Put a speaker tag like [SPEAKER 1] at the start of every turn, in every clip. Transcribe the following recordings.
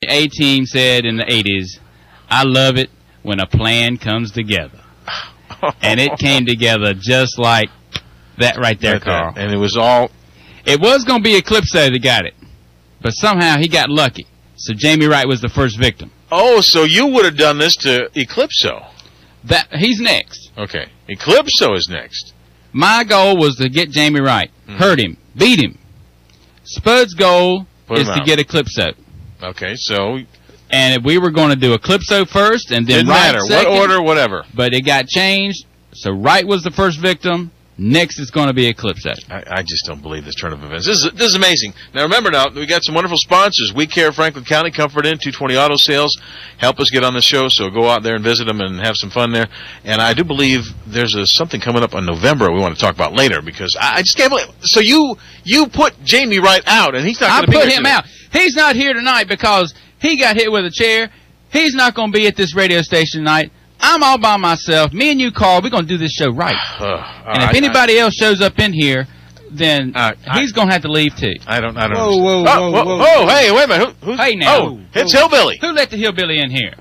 [SPEAKER 1] A-Team said in the 80s, I love it when a plan comes together. And it came together just like that right there, Carl.
[SPEAKER 2] And it was all...
[SPEAKER 1] It was going to be Eclipso that got it. But somehow he got lucky. So Jamie Wright was the first victim.
[SPEAKER 2] Oh, so you would have done this to Eclipso.
[SPEAKER 1] He's next.
[SPEAKER 2] Okay. Eclipso is next.
[SPEAKER 1] My goal was to get Jamie Wright. Hurt him. Beat him. Spud's goal is to get Eclipso.
[SPEAKER 2] Okay, so...
[SPEAKER 1] And we were going to do Eclipso first, and then Wright
[SPEAKER 2] matter.
[SPEAKER 1] Second,
[SPEAKER 2] what order, whatever.
[SPEAKER 1] But it got changed, so Wright was the first victim. Next is going to be Eclipso. I
[SPEAKER 2] just don't believe this turn of events. This is amazing. Now, remember now, we got some wonderful sponsors. We Care Franklin County, Comfort Inn, 220 Auto Sales. Help us get on the show, so go out there and visit them and have some fun there. And I do believe there's something coming up in November we want to talk about later, because I just can't believe. So you put Jamie Wright out, and he's not going to be here.
[SPEAKER 1] I put him out. He's not here tonight because he got hit with a chair. He's not going to be at this radio station tonight. I'm all by myself. Me and you, Carl, we're going to do this show right. And if anybody else shows up in here, then he's going to have to leave, too.
[SPEAKER 2] I don't know.
[SPEAKER 1] Whoa,
[SPEAKER 2] hey, wait a minute. Hey, now. Oh, it's Hillbilly.
[SPEAKER 1] Who let the Hillbilly in here?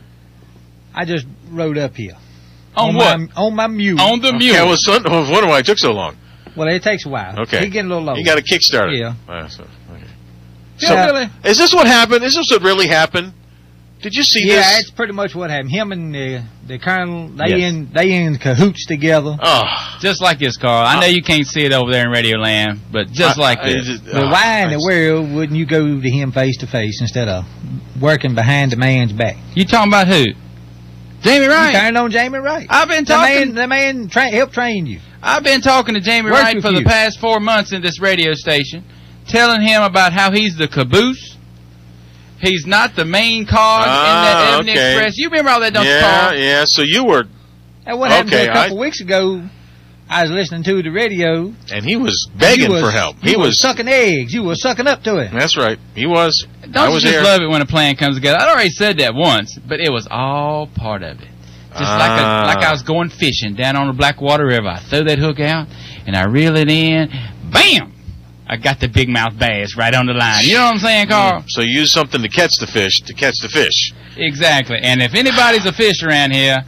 [SPEAKER 3] I just rode up here.
[SPEAKER 1] On what?
[SPEAKER 3] On my mule.
[SPEAKER 1] On the mule.
[SPEAKER 2] I was wondering why it took so long.
[SPEAKER 3] Well, it takes a while.
[SPEAKER 2] Okay.
[SPEAKER 3] He's getting a little low.
[SPEAKER 2] You got a Kickstarter.
[SPEAKER 3] Yeah.
[SPEAKER 2] So, is this what happened? Is this what really happened? Did you see this?
[SPEAKER 3] Yeah, that's pretty much what happened. Him and the colonel, they in cahoots together.
[SPEAKER 2] Oh,
[SPEAKER 1] just like this, Carl. I know you can't see it over there in Radio Land, but just like this.
[SPEAKER 3] But why in the world wouldn't you go to him face to face instead of working behind the man's back?
[SPEAKER 1] You talking about who? Jamie Wright.
[SPEAKER 3] You turned on Jamie Wright.
[SPEAKER 1] I've been talking.
[SPEAKER 3] The man helped train you.
[SPEAKER 1] I've been talking to Jamie Wright for the past 4 months in this radio station, telling him about how he's the caboose. He's not the main cog in that Ebony Express. You remember all that, don't you, Carl?
[SPEAKER 2] Yeah, so you were...
[SPEAKER 3] And what happened a couple weeks ago, I was listening to the radio.
[SPEAKER 2] And he was begging for help.
[SPEAKER 3] He was sucking eggs. You were sucking up to it.
[SPEAKER 2] That's right. He was.
[SPEAKER 1] Don't you just love it when a plan comes together? I already said that once, but it was all part of it. Just like I was going fishing down on the Blackwater River. I throw that hook out, and I reel it in. Bam! I got the big mouth bass right on the line. You know what I'm saying, Carl?
[SPEAKER 2] So you use something to catch the fish,
[SPEAKER 1] Exactly. And if anybody's a fish around here,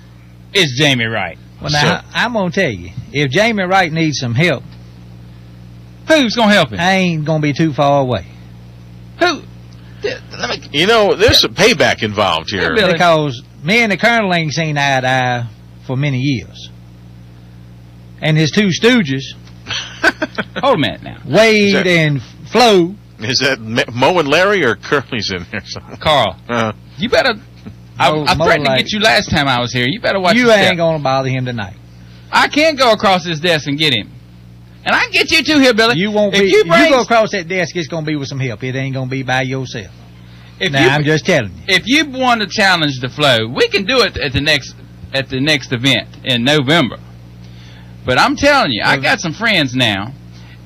[SPEAKER 1] it's Jamie Wright.
[SPEAKER 3] Well, now, I'm going to tell you, if Jamie Wright needs some help,
[SPEAKER 1] who's going to help him?
[SPEAKER 3] I ain't going to be too far away.
[SPEAKER 1] Who?
[SPEAKER 2] You know, there's some payback involved here.
[SPEAKER 3] Because me and the colonel ain't seen eye to eye for many years. And his two stooges...
[SPEAKER 1] Hold a minute now.
[SPEAKER 3] Wade and Flo.
[SPEAKER 2] Is that Mo and Larry or Curly's in there?
[SPEAKER 1] Carl, you better... I threatened to get you last time I was here. You better watch your step.
[SPEAKER 3] You ain't going to bother him tonight.
[SPEAKER 1] I can't go across this desk and get him. And I can get you too, Hillbilly.
[SPEAKER 3] You won't be... If you go across that desk, it's going to be with some help. It ain't going to be by yourself. I'm just telling you.
[SPEAKER 1] If you want to challenge the Flo, we can do it at the next event in November. But I'm telling you, I got some friends now,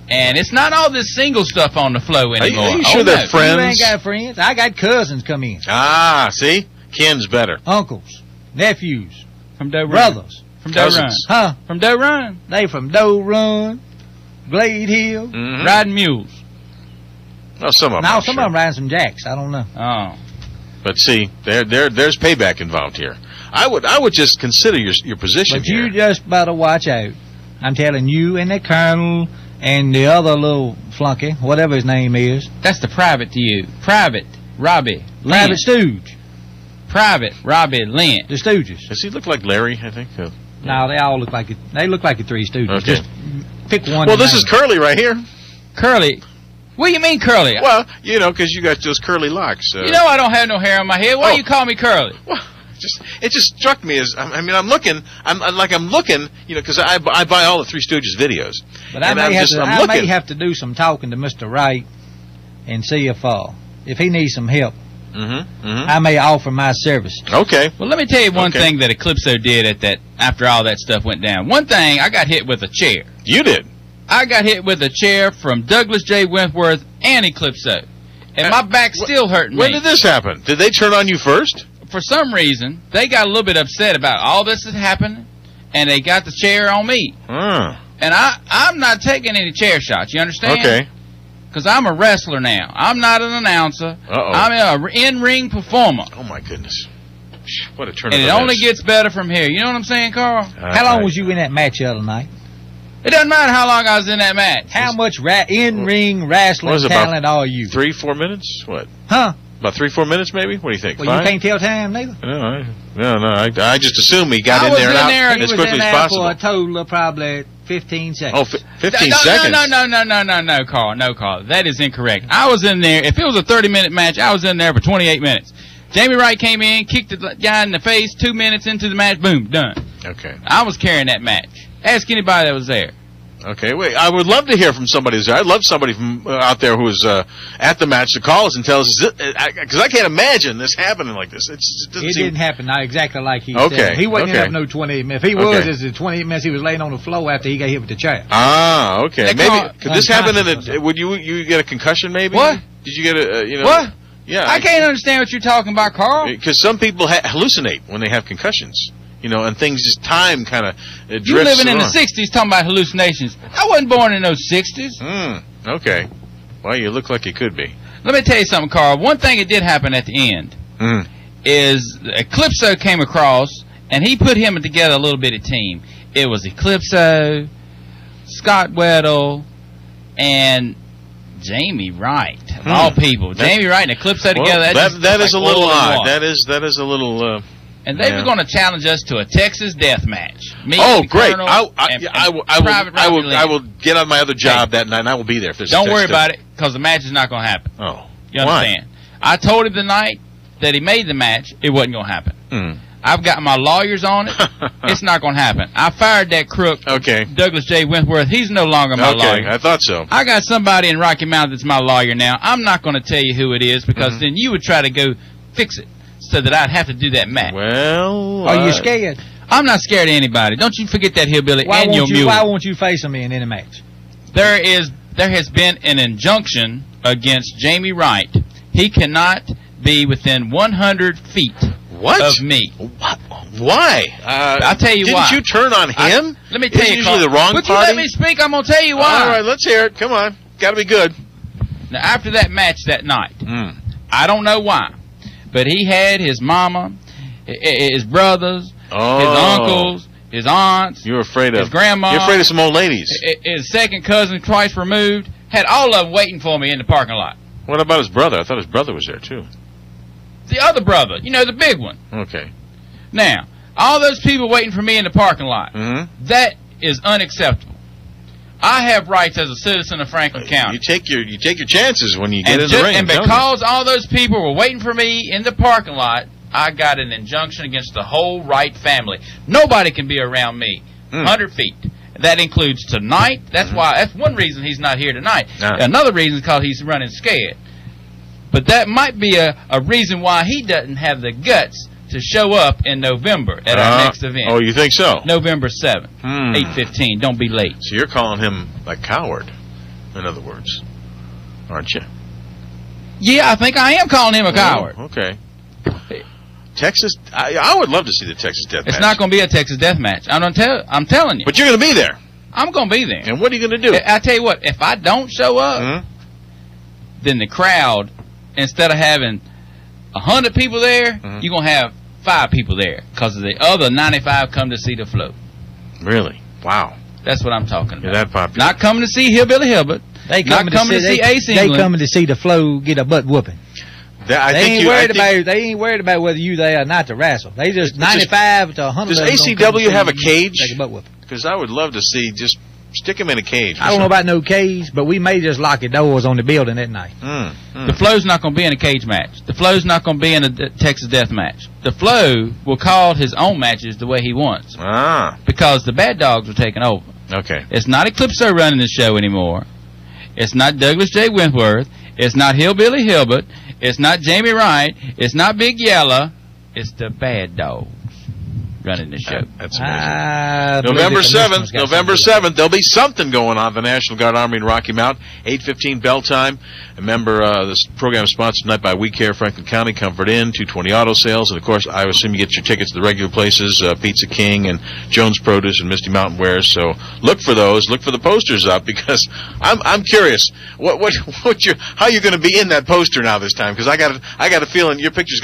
[SPEAKER 1] and it's not all this single stuff on the Flo anymore.
[SPEAKER 2] Are you sure they're friends?
[SPEAKER 3] You ain't got friends. I got cousins come in.
[SPEAKER 2] Ah, see? Kin's better.
[SPEAKER 3] Uncles, nephews,
[SPEAKER 1] from Doe Run.
[SPEAKER 3] Brothers.
[SPEAKER 1] From Doe Run.
[SPEAKER 3] Huh?
[SPEAKER 1] From Doe Run.
[SPEAKER 3] They from Doe Run, Glade Hill.
[SPEAKER 1] Riding mules.
[SPEAKER 2] Oh, some of them.
[SPEAKER 3] Now, some of them riding some jacks. I don't know.
[SPEAKER 1] Oh.
[SPEAKER 2] But see, there's payback involved here. I would just consider your position here.
[SPEAKER 3] But you just better watch out. I'm telling you and the colonel and the other little flunky, whatever his name is.
[SPEAKER 1] That's the private to you. Private Robbie Lynn.
[SPEAKER 3] Private Stooge.
[SPEAKER 1] Private Robbie Lynn.
[SPEAKER 3] The Stooges.
[SPEAKER 2] Does he look like Larry, I think?
[SPEAKER 3] No, they all look like it. They look like the three Stooges.
[SPEAKER 2] Okay.
[SPEAKER 3] Just pick one.
[SPEAKER 2] Well, this is Curly right here.
[SPEAKER 1] Curly? What do you mean Curly?
[SPEAKER 2] Well, you know, because you got those curly locks.
[SPEAKER 1] You know I don't have no hair on my head. Why you call me Curly?
[SPEAKER 2] Well, it just struck me as, I mean, I'm looking, you know, because I buy all the Three Stooges videos.
[SPEAKER 3] But I may have to do some talking to Mr. Wright and see if he needs some help. I may offer my services.
[SPEAKER 2] Okay.
[SPEAKER 1] Well, let me tell you one thing that Eclipso did after all that stuff went down. One thing, I got hit with a chair.
[SPEAKER 2] You did?
[SPEAKER 1] I got hit with a chair from Douglas J. Wentworth and Eclipso. And my back's still hurting me.
[SPEAKER 2] When did this happen? Did they turn on you first?
[SPEAKER 1] For some reason, they got a little bit upset about all this that happened, and they got the chair on me. And I'm not taking any chair shots, you understand?
[SPEAKER 2] Okay.
[SPEAKER 1] Because I'm a wrestler now. I'm not an announcer. I'm an in-ring performer.
[SPEAKER 2] Oh, my goodness. What a turn of
[SPEAKER 1] events. And it only gets better from here. You know what I'm saying, Carl?
[SPEAKER 3] How long was you in that match the other night?
[SPEAKER 1] It doesn't matter how long I was in that match.
[SPEAKER 3] How much in-ring wrestling talent are you?
[SPEAKER 2] 3-4 minutes? What?
[SPEAKER 3] Huh?
[SPEAKER 2] About 3-4 minutes, maybe? What do you think?
[SPEAKER 3] Well, 5? You can't tell time, neither?
[SPEAKER 2] No. I just assume he got in there and out as quickly as possible.
[SPEAKER 3] For a total of probably 15 seconds.
[SPEAKER 2] Oh, 15 seconds?
[SPEAKER 1] No, Carl. No, Carl. That is incorrect. I was in there. If it was a 30-minute match, I was in there for 28 minutes. Jamie Wright came in, kicked the guy in the face, 2 minutes into the match, boom, done.
[SPEAKER 2] Okay.
[SPEAKER 1] I was carrying that match. Ask anybody that was there.
[SPEAKER 2] Okay, wait. I would love to hear from somebody who's there. I'd love somebody from out there who was at the match to call us and tell us, because I can't imagine this happening like this. It
[SPEAKER 3] didn't happen not exactly like he said. He wasn't in no 28 minutes. If he was, it's the 28 minutes he was laying on the floor after he got hit with the chair.
[SPEAKER 2] Ah, okay. Maybe could this happen in would you get a concussion? Maybe.
[SPEAKER 1] What?
[SPEAKER 2] Did you get a
[SPEAKER 1] What?
[SPEAKER 2] Yeah.
[SPEAKER 1] I can't understand what you're talking about, Carl.
[SPEAKER 2] Because some people hallucinate when they have concussions. And things just time kind of drifts.
[SPEAKER 1] You living in the 60s talking about hallucinations. I wasn't born in those 60s.
[SPEAKER 2] Okay. Well, you look like you could be.
[SPEAKER 1] Let me tell you something, Carl. One thing that did happen at the end is Eclipso came across, and he put him together a little bitty team. It was Eclipso, Scott Weddle, and Jamie Wright, of all people. Jamie Wright and Eclipso together.
[SPEAKER 2] That is a little odd. That is a little...
[SPEAKER 1] And they were going to challenge us to a Texas death match. Me,
[SPEAKER 2] great!
[SPEAKER 1] I
[SPEAKER 2] will get on my other job that night, and I will be there. If
[SPEAKER 1] don't worry about it, because the match is not going to happen.
[SPEAKER 2] Oh,
[SPEAKER 1] you understand? Why? I told him the night that he made the match, it wasn't going to happen. I've got my lawyers on it. It's not going to happen. I fired that crook, Douglas J. Wentworth. He's no longer my lawyer.
[SPEAKER 2] I thought so.
[SPEAKER 1] I got somebody in Rocky Mount that's my lawyer now. I'm not going to tell you who it is, because then you would try to go fix it. So that I'd have to do that match.
[SPEAKER 2] Well,
[SPEAKER 3] are you scared?
[SPEAKER 1] I'm not scared of anybody. Don't you forget that hillbilly and your mule.
[SPEAKER 3] Why won't you face him in a match?
[SPEAKER 1] There has been an injunction against Jamie Wright. He cannot be within 100 feet of me.
[SPEAKER 2] What? Why?
[SPEAKER 1] I'll tell you why.
[SPEAKER 2] Didn't you turn on him?
[SPEAKER 1] Let me tell you.
[SPEAKER 2] Usually the wrong
[SPEAKER 1] party.
[SPEAKER 2] Would you
[SPEAKER 1] let me speak? I'm going to tell you why.
[SPEAKER 2] All right, let's hear it. Come on. Got to be good.
[SPEAKER 1] Now, after that match that night, I don't know why, but he had his mama, his brothers, his uncles, his aunts.
[SPEAKER 2] You're afraid of
[SPEAKER 1] his grandma.
[SPEAKER 2] You're afraid of some old ladies.
[SPEAKER 1] His second cousin, twice removed, had all of them waiting for me in the parking lot.
[SPEAKER 2] What about his brother? I thought his brother was there too.
[SPEAKER 1] The other brother, the big one.
[SPEAKER 2] Okay.
[SPEAKER 1] Now, all those people waiting for me in the parking lot. That is unacceptable. I have rights as a citizen of Franklin County.
[SPEAKER 2] You take your chances when you get in the ring.
[SPEAKER 1] And because all those people were waiting for me in the parking lot, I got an injunction against the whole Wright family. Nobody can be around me 100 feet. That includes tonight. That's why. That's one reason he's not here tonight. Another reason is because he's running scared. But that might be a reason why he doesn't have the guts to show up in November at our next event.
[SPEAKER 2] Oh, you think so?
[SPEAKER 1] November 7th, 8:15. Don't be late.
[SPEAKER 2] So you're calling him a coward, in other words, aren't you?
[SPEAKER 1] Yeah, I think I am calling him a coward.
[SPEAKER 2] Okay. Texas, I would love to see the Texas death match.
[SPEAKER 1] It's not going to be a Texas death match. I'm telling you.
[SPEAKER 2] But you're going to be there.
[SPEAKER 1] I'm going to be there.
[SPEAKER 2] And what are you going to do?
[SPEAKER 1] I tell you what, if I don't show up, then the crowd, instead of having 100 people there, you're going to have 5 people there, because the other 95 come to see the flow.
[SPEAKER 2] Really? Wow.
[SPEAKER 1] That's what I'm talking about.
[SPEAKER 2] You're that popular.
[SPEAKER 1] Not coming to see Hillbilly Helbert.
[SPEAKER 3] They coming to see AC. They coming to see the flow get a butt whooping. They ain't worried about whether you there or not to wrestle. They just 95 to 100.
[SPEAKER 2] Does ACW have a cage?
[SPEAKER 3] Take a butt whooping.
[SPEAKER 2] Because I would love to see just stick him in a cage.
[SPEAKER 3] I don't know about no cage, but we may just lock the doors on the building that night.
[SPEAKER 1] The Flow's not going to be in a cage match. The Flow's not going to be in a Texas death match. The Flow will call his own matches the way he wants. Because the bad dogs are taking over.
[SPEAKER 2] Okay.
[SPEAKER 1] It's not Eclipso running the show anymore. It's not Douglas J. Wentworth. It's not Hillbilly Helbert. It's not Jamie Wright. It's not Big Yella. It's the bad dogs. running the show.
[SPEAKER 2] That's amazing. November 7th, there'll be something going on at the National Guard Armory in Rocky Mount, 8:15 bell time. Remember, this program is sponsored tonight by We Care Franklin County, Comfort Inn, 220 Auto Sales, and of course, I assume you get your tickets to the regular places, Pizza King and Jones Produce and Misty Mountain Wares. So look for those. Look for the posters up, because I'm curious how you're going to be in that poster now this time, because I got a feeling your picture's going to